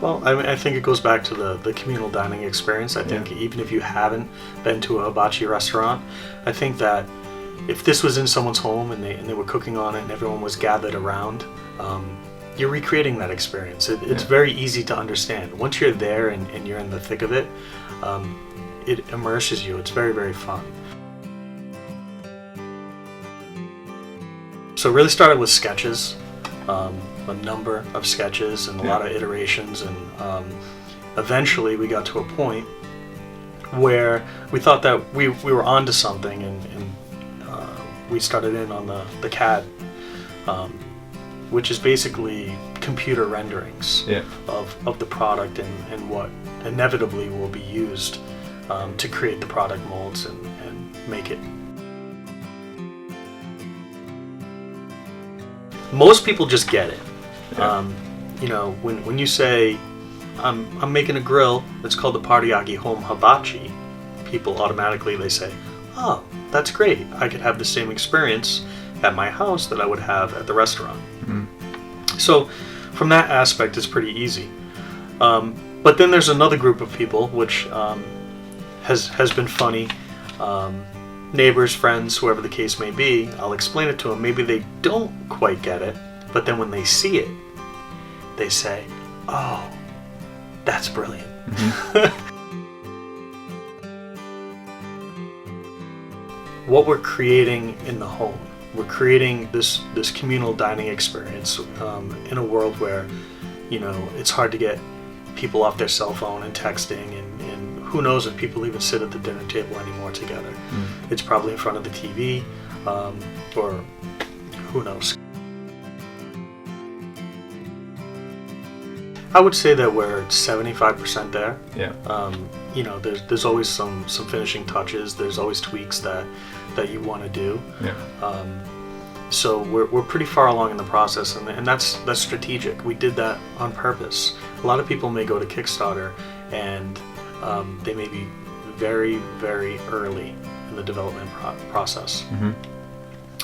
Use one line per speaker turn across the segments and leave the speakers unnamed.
Well, I mean, I think it goes back to the communal dining experience. I think even if you haven't been to a hibachi restaurant, I think that if this was in someone's home and they were cooking on it and everyone was gathered around, you're recreating that experience. It's very easy to understand. Once you're there and you're in the thick of it, it immerses you. It's very, very fun. So it really started with sketches, a number of sketches and a lot of iterations, and eventually we got to a point where we thought that we were onto something, and we started in on the CAD, which is basically computer renderings of the product and what inevitably will be used to create the product molds and make it. Most people just get it. You know, when you say, I'm making a grill that's called the Partyaki Home Hibachi, people automatically, they say, oh, that's great. I could have the same experience at my house that I would have at the restaurant. So from that aspect, it's pretty easy. But then there's another group of people, which has been funny. Neighbors, friends, whoever the case may be, I'll explain it to them. Maybe they don't quite get it, but then when they see it, they say, oh, that's brilliant. What we're creating in the home, we're creating this communal dining experience in a world where, you know, it's hard to get people off their cell phone and texting, and who knows if people even sit at the dinner table anymore together. It's probably in front of the TV, or who knows. I would say that we're 75% there. You know, there's always some finishing touches. There's always tweaks that you want to do. So we're pretty far along in the process, and that's strategic. We did that on purpose. A lot of people may go to Kickstarter and they may be very, very early in the development process.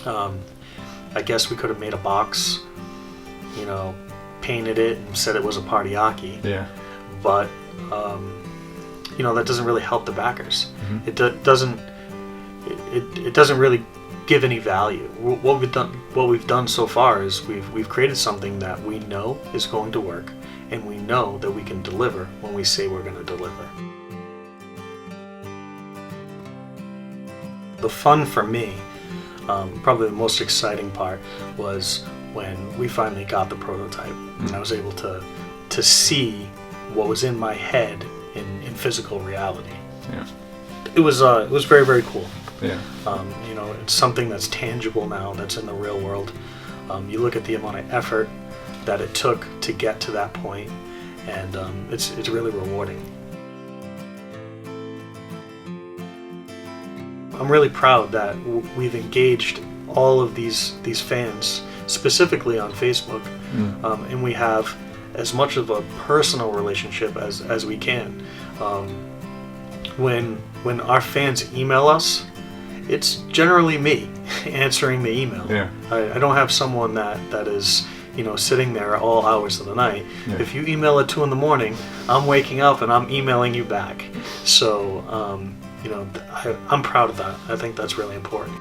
I guess we could have made a box, you know, painted it and said it was a Partyaki. But you know, that doesn't really help the backers. It doesn't really give any value. What we've done so far is we've created something that we know is going to work, and we know that we can deliver when we say we're going to deliver. The fun for me, probably the most exciting part, was when we finally got the prototype and I was able to see what was in my head in physical reality. It was very, very cool. You know, it's something that's tangible now, that's in the real world. You look at the amount of effort that it took to get to that point, and it's really rewarding. I'm really proud that we've engaged all of these fans, specifically on Facebook, and we have as much of a personal relationship as we can. When our fans email us, it's generally me answering the email. I don't have someone that is, you know, sitting there at all hours of the night. If you email at 2 in the morning, I'm waking up and I'm emailing you back. So you know, I'm proud of that. I think that's really important.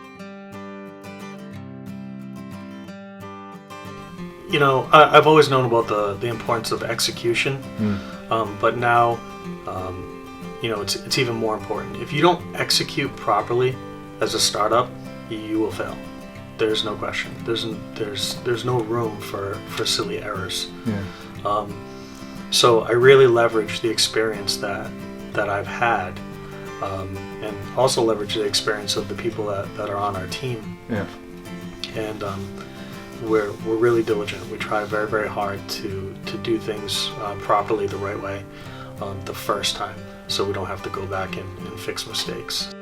You know, I've always known about the importance of execution, but now, you know, it's even more important. If you don't execute properly as a startup, you will fail. There's no question. There's no room for silly errors. So I really leverage the experience that I've had, and also leverage the experience of the people that are on our team. And we're really diligent. We try very, very hard to do things properly the right way the first time, so we don't have to go back and fix mistakes.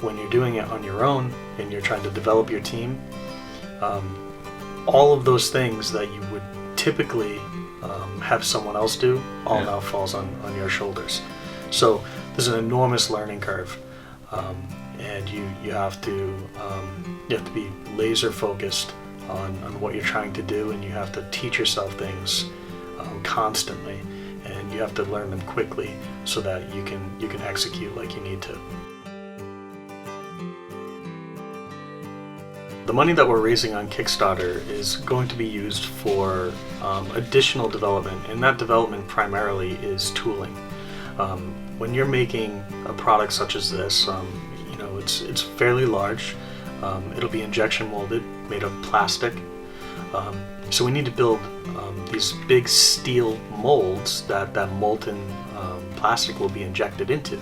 When you're doing it on your own and you're trying to develop your team, all of those things that you would typically have someone else do now falls on your shoulders. So there's an enormous learning curve, and you have to be laser focused on what you're trying to do, and you have to teach yourself things constantly, and you have to learn them quickly so that you can execute like you need to. The money that we're raising on Kickstarter is going to be used for additional development, and that development primarily is tooling. When you're making a product such as this, it's fairly large. It'll be injection molded, made of plastic. So we need to build these big steel molds that molten plastic will be injected into.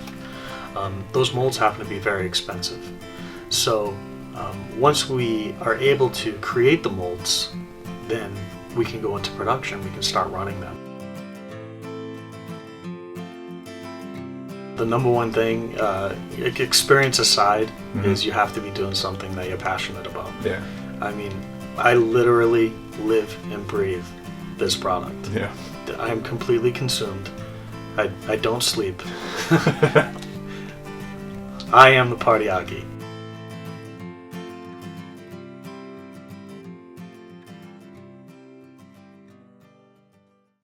Those molds happen to be very expensive. So once we are able to create the molds, then we can go into production, we can start running them. The number one thing, experience aside, is you have to be doing something that you're passionate about.
Yeah.
I mean, I literally live and breathe this product.
Yeah.
I am completely consumed. I don't sleep. I am the Partyaki.